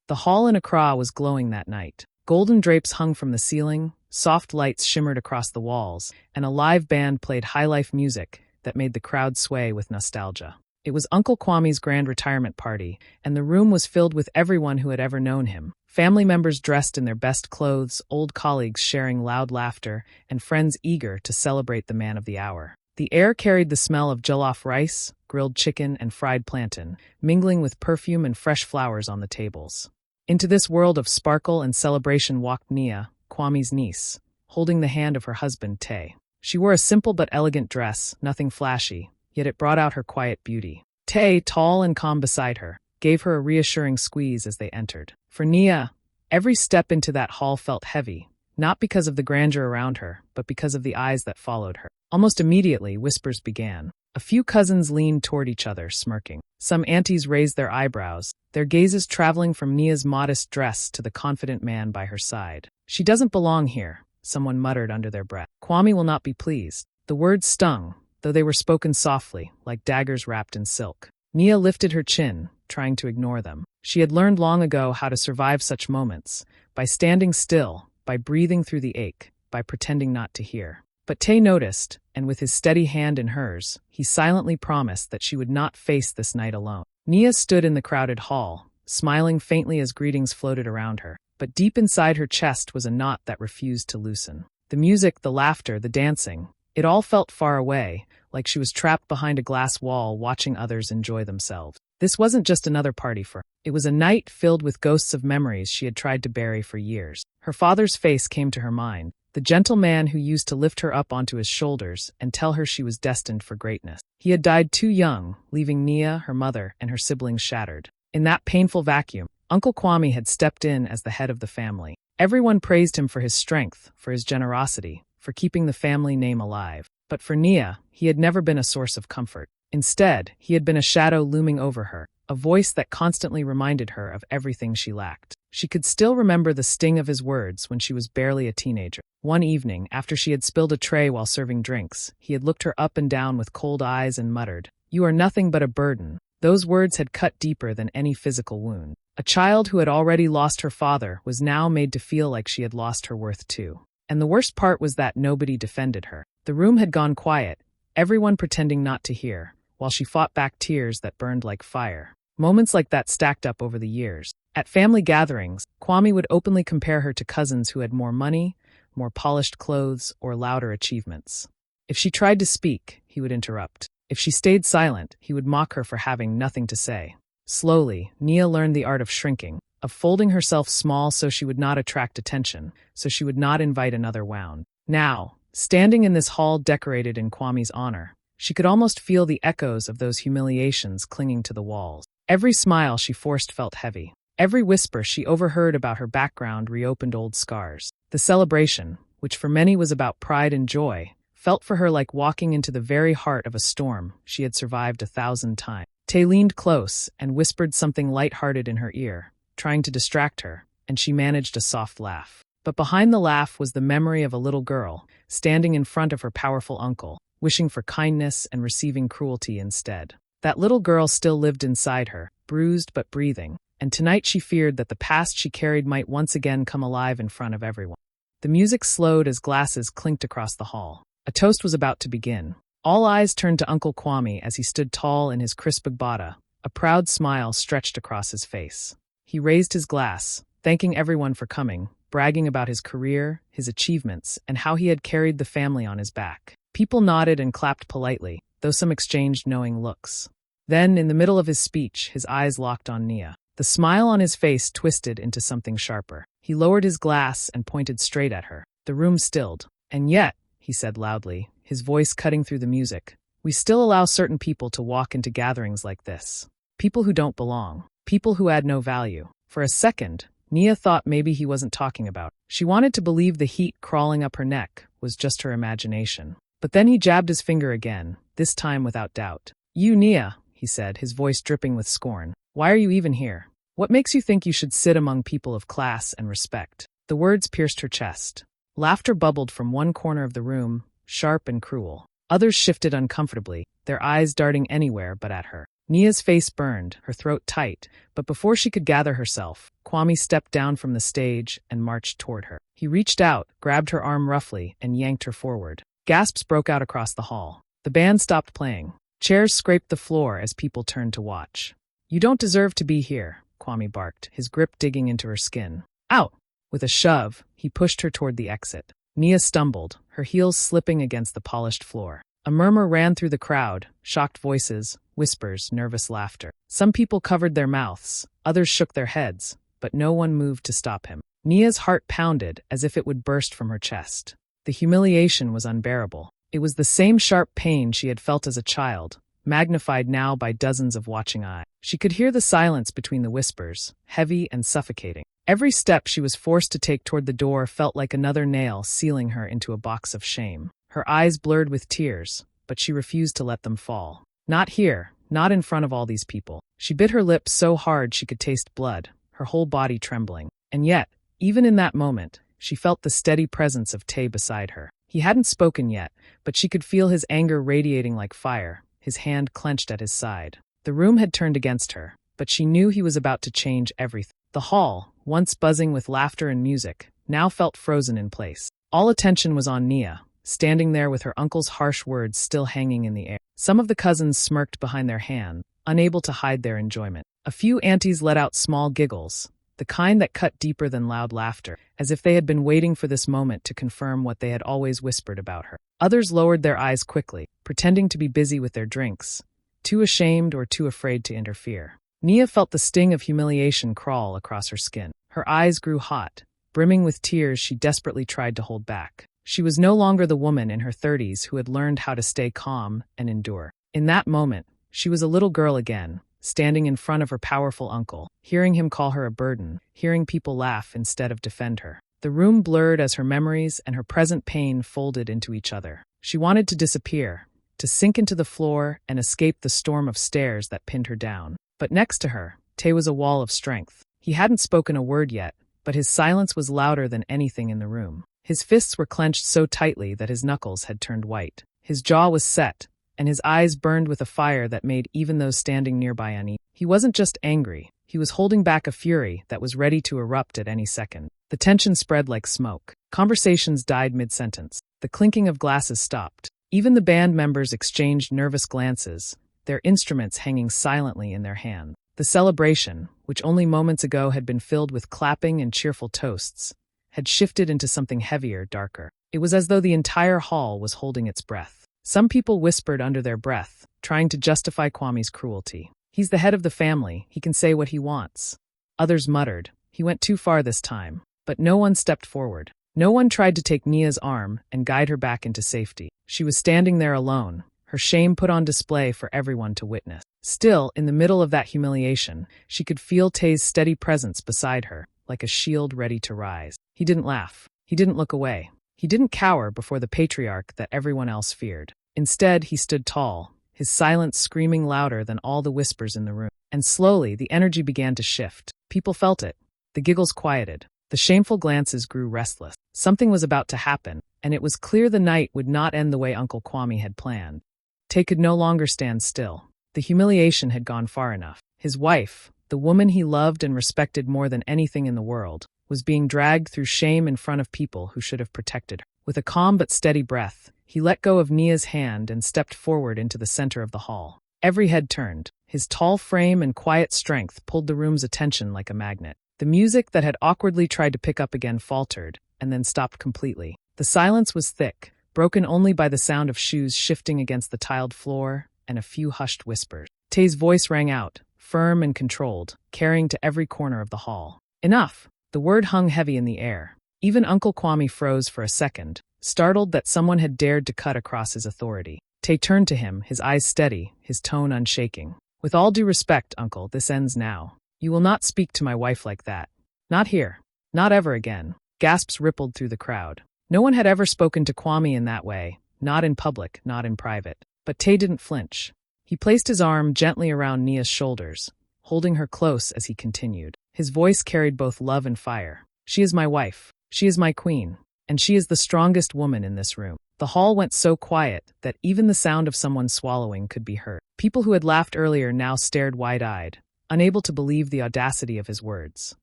The hall in Accra was glowing that night. Golden drapes hung from the ceiling, soft lights shimmered across the walls, and a live band played high-life music that made the crowd sway with nostalgia. It was Uncle Kwame's grand retirement party, and the room was filled with everyone who had ever known him. Family members dressed in their best clothes, old colleagues sharing loud laughter, and friends eager to celebrate the man of the hour. The air carried the smell of jollof rice, grilled chicken, and fried plantain, mingling with perfume and fresh flowers on the tables. Into this world of sparkle and celebration walked Nia, Kwame's niece, holding the hand of her husband, Tay. She wore a simple but elegant dress, nothing flashy, yet it brought out her quiet beauty. Tay, tall and calm beside her, gave her a reassuring squeeze as they entered. For Nia, every step into that hall felt heavy, not because of the grandeur around her, but because of the eyes that followed her. Almost immediately, whispers began. A few cousins leaned toward each other, smirking. Some aunties raised their eyebrows, their gazes traveling from Nia's modest dress to the confident man by her side. "She doesn't belong here," someone muttered under their breath. "Kwame will not be pleased." The words stung, though they were spoken softly, like daggers wrapped in silk. Nia lifted her chin, trying to ignore them. She had learned long ago how to survive such moments, by standing still, by breathing through the ache, by pretending not to hear. But Tay noticed, and with his steady hand in hers, he silently promised that she would not face this night alone. Nia stood in the crowded hall, smiling faintly as greetings floated around her, but deep inside her chest was a knot that refused to loosen. The music, the laughter, the dancing, it all felt far away, like she was trapped behind a glass wall watching others enjoy themselves. This wasn't just another party for her. It was a night filled with ghosts of memories she had tried to bury for years. Her father's face came to her mind, the gentle man who used to lift her up onto his shoulders and tell her she was destined for greatness. He had died too young, leaving Nia, her mother, and her siblings shattered. In that painful vacuum, Uncle Kwame had stepped in as the head of the family. Everyone praised him for his strength, for his generosity, for keeping the family name alive. But for Nia, he had never been a source of comfort. Instead, he had been a shadow looming over her, a voice that constantly reminded her of everything she lacked. She could still remember the sting of his words when she was barely a teenager. One evening, after she had spilled a tray while serving drinks, he had looked her up and down with cold eyes and muttered, "You are nothing but a burden." Those words had cut deeper than any physical wound. A child who had already lost her father was now made to feel like she had lost her worth too. And the worst part was that nobody defended her. The room had gone quiet, everyone pretending not to hear, while she fought back tears that burned like fire. Moments like that stacked up over the years. At family gatherings, Kwame would openly compare her to cousins who had more money, more polished clothes, or louder achievements. If she tried to speak, he would interrupt. If she stayed silent, he would mock her for having nothing to say. Slowly, Nia learned the art of shrinking, of folding herself small so she would not attract attention, so she would not invite another wound. Now, standing in this hall decorated in Kwame's honor, she could almost feel the echoes of those humiliations clinging to the walls. Every smile she forced felt heavy. Every whisper she overheard about her background reopened old scars. The celebration, which for many was about pride and joy, felt for her like walking into the very heart of a storm she had survived 1,000 times. Tay leaned close and whispered something light-hearted in her ear, trying to distract her, and she managed a soft laugh. But behind the laugh was the memory of a little girl, standing in front of her powerful uncle, wishing for kindness and receiving cruelty instead. That little girl still lived inside her, bruised but breathing, and tonight she feared that the past she carried might once again come alive in front of everyone. The music slowed as glasses clinked across the hall. A toast was about to begin. All eyes turned to Uncle Kwame as he stood tall in his crisp agbada, a proud smile stretched across his face. He raised his glass, thanking everyone for coming, bragging about his career, his achievements, and how he had carried the family on his back. People nodded and clapped politely, though some exchanged knowing looks. Then, in the middle of his speech, his eyes locked on Nia. The smile on his face twisted into something sharper. He lowered his glass and pointed straight at her. The room stilled. "And yet," he said loudly, his voice cutting through the music, "we still allow certain people to walk into gatherings like this. People who don't belong. People who add no value." For a second, Nia thought maybe he wasn't talking about her. She wanted to believe the heat crawling up her neck was just her imagination. But then he jabbed his finger again, this time without doubt. "You, Nia," he said, his voice dripping with scorn. "Why are you even here? What makes you think you should sit among people of class and respect?" The words pierced her chest. Laughter bubbled from one corner of the room, sharp and cruel. Others shifted uncomfortably, their eyes darting anywhere but at her. Nia's face burned, her throat tight, but before she could gather herself, Kwame stepped down from the stage and marched toward her. He reached out, grabbed her arm roughly, and yanked her forward. Gasps broke out across the hall. The band stopped playing. Chairs scraped the floor as people turned to watch. "You don't deserve to be here," Kwame barked, his grip digging into her skin. "Out!" With a shove, he pushed her toward the exit. Nia stumbled, her heels slipping against the polished floor. A murmur ran through the crowd, shocked voices, whispers, nervous laughter. Some people covered their mouths, others shook their heads, but no one moved to stop him. Nia's heart pounded as if it would burst from her chest. The humiliation was unbearable. It was the same sharp pain she had felt as a child, magnified now by dozens of watching eyes. She could hear the silence between the whispers, heavy and suffocating. Every step she was forced to take toward the door felt like another nail sealing her into a box of shame. Her eyes blurred with tears, but she refused to let them fall. Not here, not in front of all these people. She bit her lips so hard she could taste blood, her whole body trembling. And yet, even in that moment, she felt the steady presence of Tay beside her. He hadn't spoken yet, but she could feel his anger radiating like fire, his hand clenched at his side. The room had turned against her, but she knew he was about to change everything. The hall, once buzzing with laughter and music, now felt frozen in place. All attention was on Nia, standing there with her uncle's harsh words still hanging in the air. Some of the cousins smirked behind their hand, unable to hide their enjoyment. A few aunties let out small giggles, the kind that cut deeper than loud laughter, as if they had been waiting for this moment to confirm what they had always whispered about her. Others lowered their eyes quickly, pretending to be busy with their drinks, too ashamed or too afraid to interfere. Nia felt the sting of humiliation crawl across her skin. Her eyes grew hot, brimming with tears she desperately tried to hold back. She was no longer the woman in her 30s who had learned how to stay calm and endure. In that moment, she was a little girl again, standing in front of her powerful uncle, hearing him call her a burden, hearing people laugh instead of defend her. The room blurred as her memories and her present pain folded into each other. She wanted to disappear, to sink into the floor and escape the storm of stares that pinned her down. But next to her, Tay was a wall of strength. He hadn't spoken a word yet, but his silence was louder than anything in the room. His fists were clenched so tightly that his knuckles had turned white. His jaw was set, and his eyes burned with a fire that made even those standing nearby uneasy. He wasn't just angry, he was holding back a fury that was ready to erupt at any second. The tension spread like smoke. Conversations died mid-sentence. The clinking of glasses stopped. Even the band members exchanged nervous glances, their instruments hanging silently in their hand. The celebration, which only moments ago had been filled with clapping and cheerful toasts, had shifted into something heavier, darker. It was as though the entire hall was holding its breath. Some people whispered under their breath, trying to justify Kwame's cruelty. "He's the head of the family, he can say what he wants." Others muttered, "He went too far this time." But no one stepped forward. No one tried to take Nia's arm and guide her back into safety. She was standing there alone, her shame put on display for everyone to witness. Still, in the middle of that humiliation, she could feel Tay's steady presence beside her, like a shield ready to rise. He didn't laugh. He didn't look away. He didn't cower before the patriarch that everyone else feared. Instead, he stood tall, his silence screaming louder than all the whispers in the room. And slowly, the energy began to shift. People felt it. The giggles quieted. The shameful glances grew restless. Something was about to happen, and it was clear the night would not end the way Uncle Kwame had planned. Tay could no longer stand still. The humiliation had gone far enough. His wife, the woman he loved and respected more than anything in the world, was being dragged through shame in front of people who should have protected her. With a calm but steady breath, he let go of Nia's hand and stepped forward into the center of the hall. Every head turned. His tall frame and quiet strength pulled the room's attention like a magnet. The music that had awkwardly tried to pick up again faltered, and then stopped completely. The silence was thick, broken only by the sound of shoes shifting against the tiled floor and a few hushed whispers. Tay's voice rang out, firm and controlled, carrying to every corner of the hall. "Enough!" The word hung heavy in the air. Even Uncle Kwame froze for a second, startled that someone had dared to cut across his authority. Tay turned to him, his eyes steady, his tone unshaking. "With all due respect, Uncle, this ends now. You will not speak to my wife like that. Not here. Not ever again." Gasps rippled through the crowd. No one had ever spoken to Kwame in that way, not in public, not in private. But Tay didn't flinch. He placed his arm gently around Nia's shoulders, holding her close as he continued. His voice carried both love and fire. "She is my wife. She is my queen. And she is the strongest woman in this room. The hall went so quiet that even the sound of someone swallowing could be heard. People who had laughed earlier now stared wide-eyed, unable to believe the audacity of his words.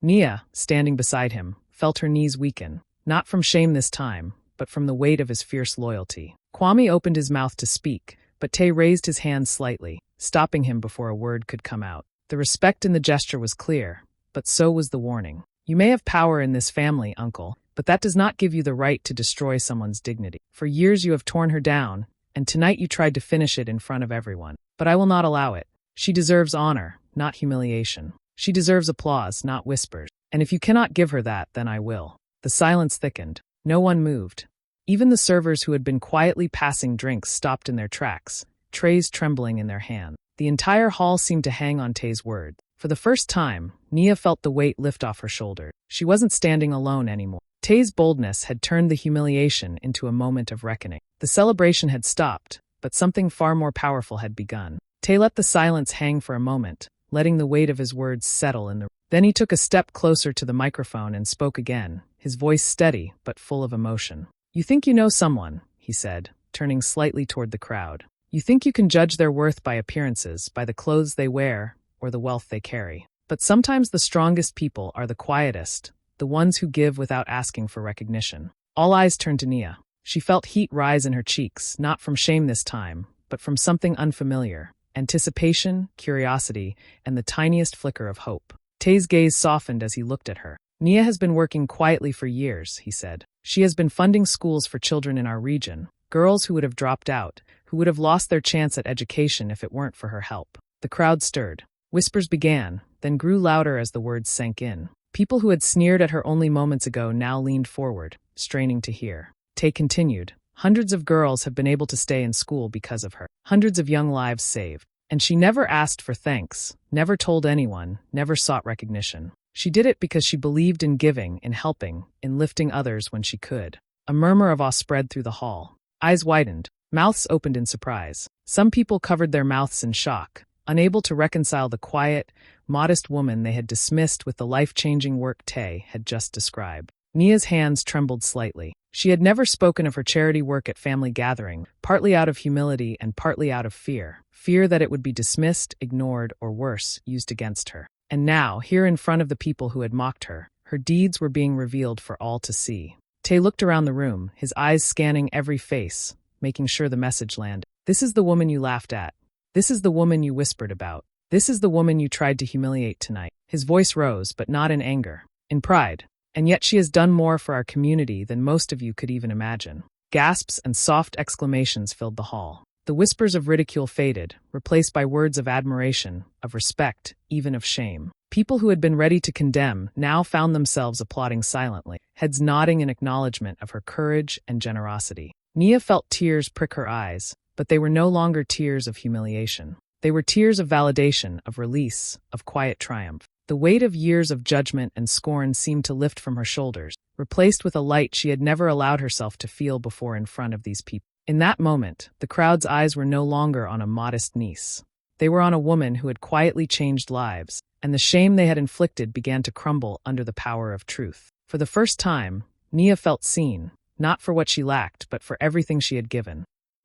Nia, standing beside him, felt her knees weaken, not from shame this time, but from the weight of his fierce loyalty. Kwame opened his mouth to speak, but Tay raised his hand slightly, stopping him before a word could come out. The respect in the gesture was clear, but so was the warning. You may have power in this family, uncle, but that does not give you the right to destroy someone's dignity. For years you have torn her down, and tonight you tried to finish it in front of everyone. But I will not allow it. She deserves honor, not humiliation. She deserves applause, not whispers. And if you cannot give her that, then I will. The silence thickened. No one moved. Even the servers who had been quietly passing drinks stopped in their tracks, trays trembling in their hands. The entire hall seemed to hang on Tay's word. For the first time, Nia felt the weight lift off her shoulders. She wasn't standing alone anymore. Tay's boldness had turned the humiliation into a moment of reckoning. The celebration had stopped, but something far more powerful had begun. Tay let the silence hang for a moment, letting the weight of his words settle in the room. Then he took a step closer to the microphone and spoke again, his voice steady but full of emotion. You think you know someone, he said, turning slightly toward the crowd. You think you can judge their worth by appearances, by the clothes they wear, or the wealth they carry. But sometimes the strongest people are the quietest, the ones who give without asking for recognition. All eyes turned to Nia. She felt heat rise in her cheeks, not from shame this time, but from something unfamiliar. Anticipation, curiosity, and the tiniest flicker of hope. Tay's gaze softened as he looked at her. Nia has been working quietly for years, he said. She has been funding schools for children in our region, girls who would have dropped out, who would have lost their chance at education if it weren't for her help. The crowd stirred. Whispers began, then grew louder as the words sank in. People who had sneered at her only moments ago now leaned forward, straining to hear. Tay continued. Hundreds of girls have been able to stay in school because of her. Hundreds of young lives saved. And she never asked for thanks, never told anyone, never sought recognition. She did it because she believed in giving, in helping, in lifting others when she could. A murmur of awe spread through the hall. Eyes widened, mouths opened in surprise. Some people covered their mouths in shock, unable to reconcile the quiet, modest woman they had dismissed with the life-changing work Tay had just described. Nia's hands trembled slightly. She had never spoken of her charity work at family gathering, partly out of humility and partly out of fear. Fear that it would be dismissed, ignored, or worse, used against her. And now, here in front of the people who had mocked her, her deeds were being revealed for all to see. Tay looked around the room, his eyes scanning every face, making sure the message landed. This is the woman you laughed at. This is the woman you whispered about. This is the woman you tried to humiliate tonight. His voice rose, but not in anger, in pride. And yet she has done more for our community than most of you could even imagine. Gasps and soft exclamations filled the hall. The whispers of ridicule faded, replaced by words of admiration, of respect, even of shame. People who had been ready to condemn now found themselves applauding silently, heads nodding in acknowledgement of her courage and generosity. Nia felt tears prick her eyes, but they were no longer tears of humiliation. They were tears of validation, of release, of quiet triumph. The weight of years of judgment and scorn seemed to lift from her shoulders, replaced with a light she had never allowed herself to feel before in front of these people. In that moment, the crowd's eyes were no longer on a modest niece. They were on a woman who had quietly changed lives, and the shame they had inflicted began to crumble under the power of truth. For the first time, Nia felt seen, not for what she lacked, but for everything she had given.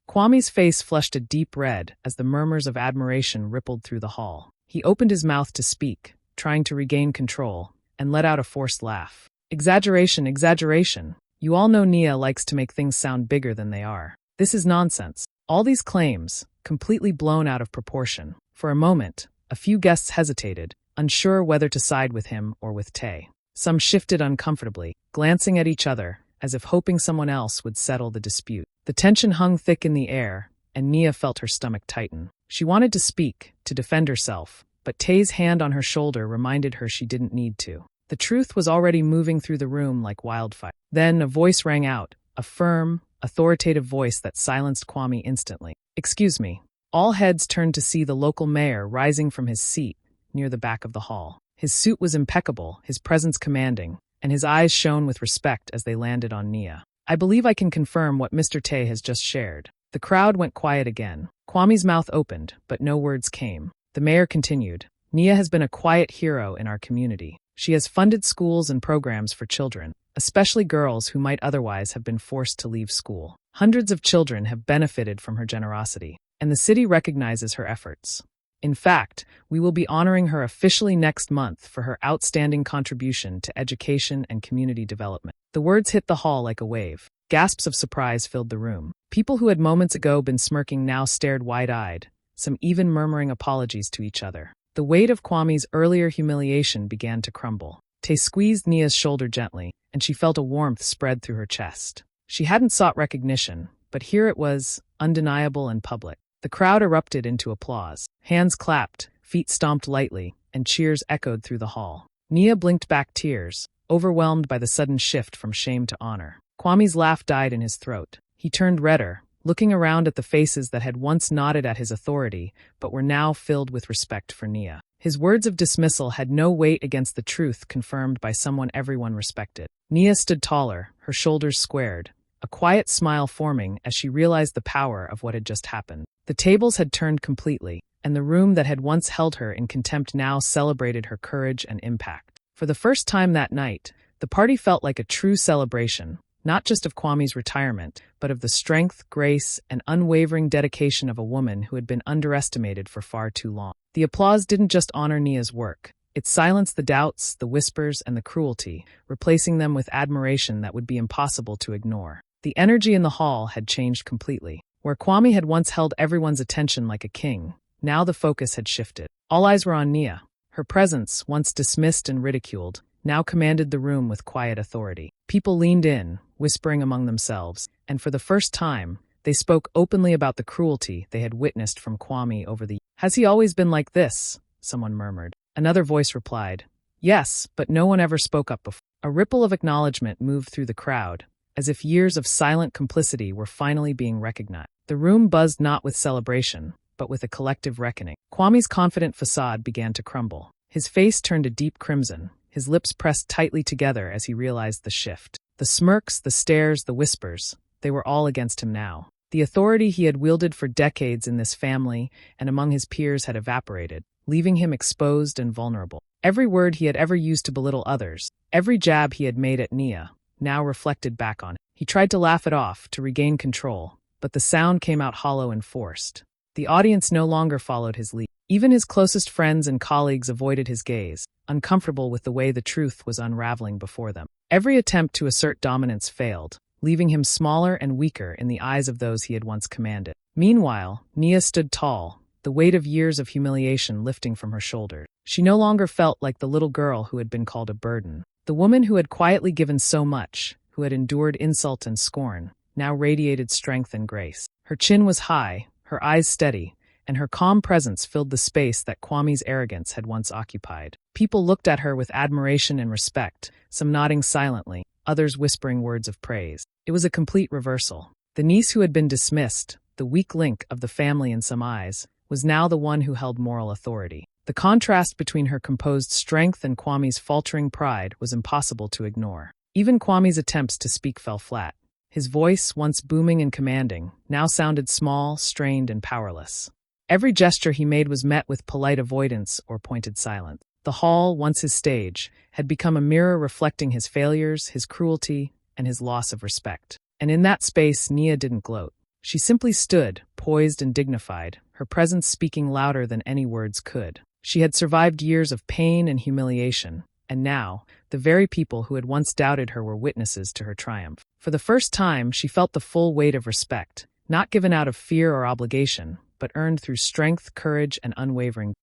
Kwame's face flushed a deep red as the murmurs of admiration rippled through the hall. He opened his mouth to speak, trying to regain control, and let out a forced laugh. Exaggeration, exaggeration. You all know Nia likes to make things sound bigger than they are. This is nonsense. All these claims, completely blown out of proportion. For a moment, a few guests hesitated, unsure whether to side with him or with Tay. Some shifted uncomfortably, glancing at each other, as if hoping someone else would settle the dispute. The tension hung thick in the air, and Nia felt her stomach tighten. She wanted to speak, to defend herself, but Tay's hand on her shoulder reminded her she didn't need to. The truth was already moving through the room like wildfire. Then a voice rang out, a firm, authoritative voice that silenced Kwame instantly. Excuse me. All heads turned to see the local mayor rising from his seat near the back of the hall. His suit was impeccable, his presence commanding, and his eyes shone with respect as they landed on Nia. I believe I can confirm what Mr. Tay has just shared. The crowd went quiet again. Kwame's mouth opened, but no words came. The mayor continued. Nia has been a quiet hero in our community. She has funded schools and programs for children, especially girls who might otherwise have been forced to leave school. Hundreds of children have benefited from her generosity, and the city recognizes her efforts. In fact, we will be honoring her officially next month for her outstanding contribution to education and community development." The words hit the hall like a wave. Gasps of surprise filled the room. People who had moments ago been smirking now stared wide-eyed, some even murmuring apologies to each other. The weight of Kwame's earlier humiliation began to crumble. Tay squeezed Nia's shoulder gently, and she felt a warmth spread through her chest. She hadn't sought recognition, but here it was, undeniable and public. The crowd erupted into applause. Hands clapped, feet stomped lightly, and cheers echoed through the hall. Nia blinked back tears, overwhelmed by the sudden shift from shame to honor. Kwame's laugh died in his throat. He turned redder, looking around at the faces that had once nodded at his authority, but were now filled with respect for Nia. His words of dismissal had no weight against the truth confirmed by someone everyone respected. Nia stood taller, her shoulders squared, a quiet smile forming as she realized the power of what had just happened. The tables had turned completely, and the room that had once held her in contempt now celebrated her courage and impact. For the first time that night, the party felt like a true celebration, not just of Kwame's retirement, but of the strength, grace, and unwavering dedication of a woman who had been underestimated for far too long. The applause didn't just honor Nia's work. It silenced the doubts, the whispers, and the cruelty, replacing them with admiration that would be impossible to ignore. The energy in the hall had changed completely. Where Kwame had once held everyone's attention like a king, now the focus had shifted. All eyes were on Nia. Her presence, once dismissed and ridiculed, now commanded the room with quiet authority. People leaned in, whispering among themselves, and for the first time, they spoke openly about the cruelty they had witnessed from Kwame over the years. "Has he always been like this?" someone murmured. Another voice replied, "Yes, but no one ever spoke up before." A ripple of acknowledgement moved through the crowd, as if years of silent complicity were finally being recognized. The room buzzed not with celebration, but with a collective reckoning. Kwame's confident facade began to crumble. His face turned a deep crimson, his lips pressed tightly together as he realized the shift. The smirks, the stares, the whispers, they were all against him now. The authority he had wielded for decades in this family and among his peers had evaporated, leaving him exposed and vulnerable. Every word he had ever used to belittle others, every jab he had made at Nia, now reflected back on him. He tried to laugh it off, to regain control, but the sound came out hollow and forced. The audience no longer followed his lead. Even his closest friends and colleagues avoided his gaze, uncomfortable with the way the truth was unraveling before them. Every attempt to assert dominance failed, leaving him smaller and weaker in the eyes of those he had once commanded. Meanwhile, Nia stood tall, the weight of years of humiliation lifting from her shoulders. She no longer felt like the little girl who had been called a burden. The woman who had quietly given so much, who had endured insult and scorn, now radiated strength and grace. Her chin was high, her eyes steady, and her calm presence filled the space that Kwame's arrogance had once occupied. People looked at her with admiration and respect, some nodding silently, others whispering words of praise. It was a complete reversal. The niece who had been dismissed, the weak link of the family in some eyes, was now the one who held moral authority. The contrast between her composed strength and Kwame's faltering pride was impossible to ignore. Even Kwame's attempts to speak fell flat. His voice, once booming and commanding, now sounded small, strained, and powerless. Every gesture he made was met with polite avoidance or pointed silence. The hall, once his stage, had become a mirror reflecting his failures, his cruelty, and his loss of respect. And in that space, Nia didn't gloat. She simply stood, poised and dignified, her presence speaking louder than any words could. She had survived years of pain and humiliation, and now, the very people who had once doubted her were witnesses to her triumph. For the first time, she felt the full weight of respect, not given out of fear or obligation, but earned through strength, courage, and unwavering.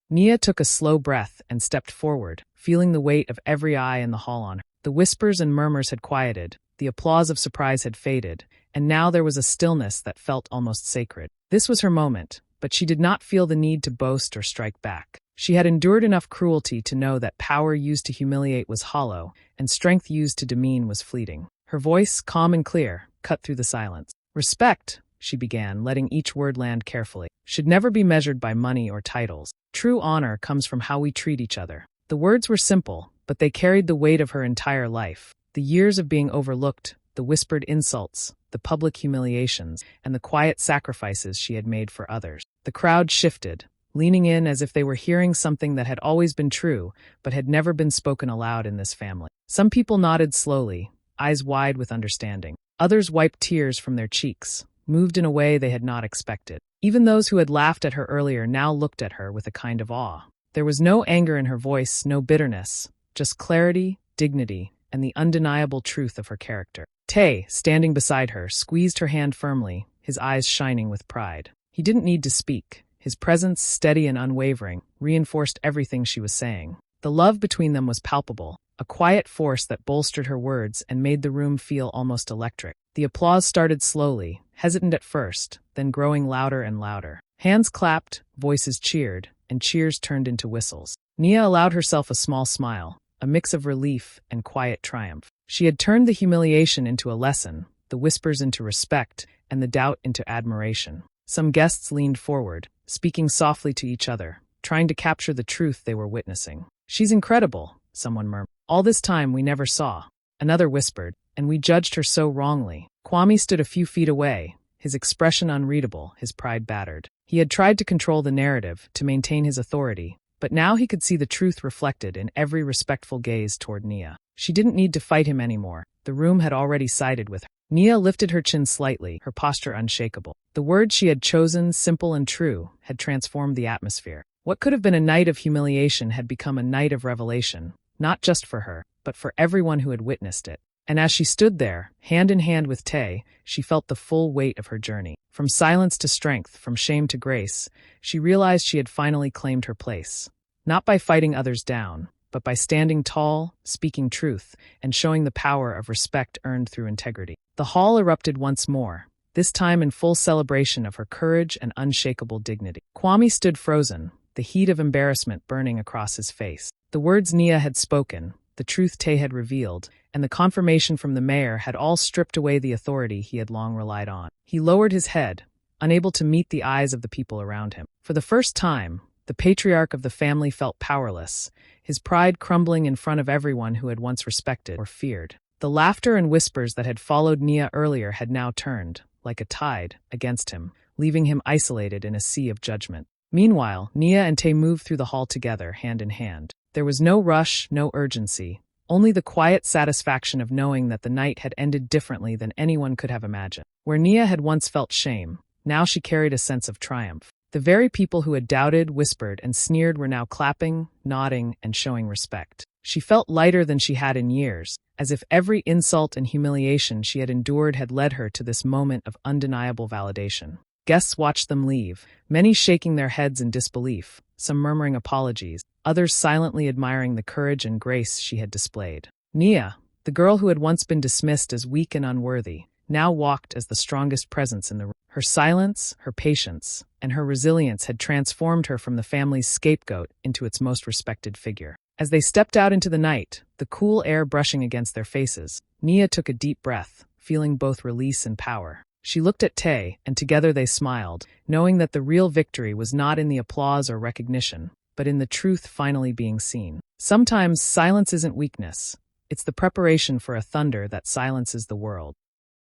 Nia took a slow breath and stepped forward, feeling the weight of every eye in the hall on her. The whispers and murmurs had quieted, the applause of surprise had faded, and now there was a stillness that felt almost sacred. This was her moment, but she did not feel the need to boast or strike back. She had endured enough cruelty to know that power used to humiliate was hollow, and strength used to demean was fleeting. Her voice, calm and clear, cut through the silence. "Respect," she began, letting each word land carefully, "should never be measured by money or titles. True honor comes from how we treat each other." The words were simple, but they carried the weight of her entire life. The years of being overlooked, the whispered insults, the public humiliations, and the quiet sacrifices she had made for others. The crowd shifted, leaning in as if they were hearing something that had always been true, but had never been spoken aloud in this family. Some people nodded slowly, eyes wide with understanding. Others wiped tears from their cheeks, moved in a way they had not expected. Even those who had laughed at her earlier now looked at her with a kind of awe. There was no anger in her voice, no bitterness, just clarity, dignity, and the undeniable truth of her character. Tay, standing beside her, squeezed her hand firmly, his eyes shining with pride. He didn't need to speak. His presence, steady and unwavering, reinforced everything she was saying. The love between them was palpable, a quiet force that bolstered her words and made the room feel almost electric. The applause started slowly, hesitant at first, then growing louder and louder. Hands clapped, voices cheered, and cheers turned into whistles. Nia allowed herself a small smile, a mix of relief and quiet triumph. She had turned the humiliation into a lesson, the whispers into respect, and the doubt into admiration. Some guests leaned forward, speaking softly to each other, trying to capture the truth they were witnessing. "She's incredible," someone murmured. "All this time we never saw," another whispered, "and we judged her so wrongly." Kwame stood a few feet away, his expression unreadable, his pride battered. He had tried to control the narrative, to maintain his authority, but now he could see the truth reflected in every respectful gaze toward Nia. She didn't need to fight him anymore. The room had already sided with her. Nia lifted her chin slightly, her posture unshakable. The words she had chosen, simple and true, had transformed the atmosphere. What could have been a night of humiliation had become a night of revelation, not just for her, but for everyone who had witnessed it. And as she stood there, hand in hand with Tay, she felt the full weight of her journey. From silence to strength, from shame to grace, she realized she had finally claimed her place. Not by fighting others down, but by standing tall, speaking truth, and showing the power of respect earned through integrity. The hall erupted once more, this time in full celebration of her courage and unshakable dignity. Kwame stood frozen, the heat of embarrassment burning across his face. The words Nia had spoken, the truth Tay had revealed, and the confirmation from the mayor had all stripped away the authority he had long relied on. He lowered his head, unable to meet the eyes of the people around him. For the first time, the patriarch of the family felt powerless, his pride crumbling in front of everyone who had once respected or feared. The laughter and whispers that had followed Nia earlier had now turned, like a tide, against him, leaving him isolated in a sea of judgment. Meanwhile, Nia and Tay moved through the hall together, hand in hand. There was no rush, no urgency, only the quiet satisfaction of knowing that the night had ended differently than anyone could have imagined. Where Nia had once felt shame, now she carried a sense of triumph. The very people who had doubted, whispered, and sneered were now clapping, nodding, and showing respect. She felt lighter than she had in years, as if every insult and humiliation she had endured had led her to this moment of undeniable validation. Guests watched them leave, many shaking their heads in disbelief, some murmuring apologies, others silently admiring the courage and grace she had displayed. Nia, the girl who had once been dismissed as weak and unworthy, now walked as the strongest presence in the room. Her silence, her patience, and her resilience had transformed her from the family's scapegoat into its most respected figure. As they stepped out into the night, the cool air brushing against their faces, Nia took a deep breath, feeling both release and power. She looked at Tay, and together they smiled, knowing that the real victory was not in the applause or recognition, but in the truth finally being seen. Sometimes silence isn't weakness. It's the preparation for a thunder that silences the world.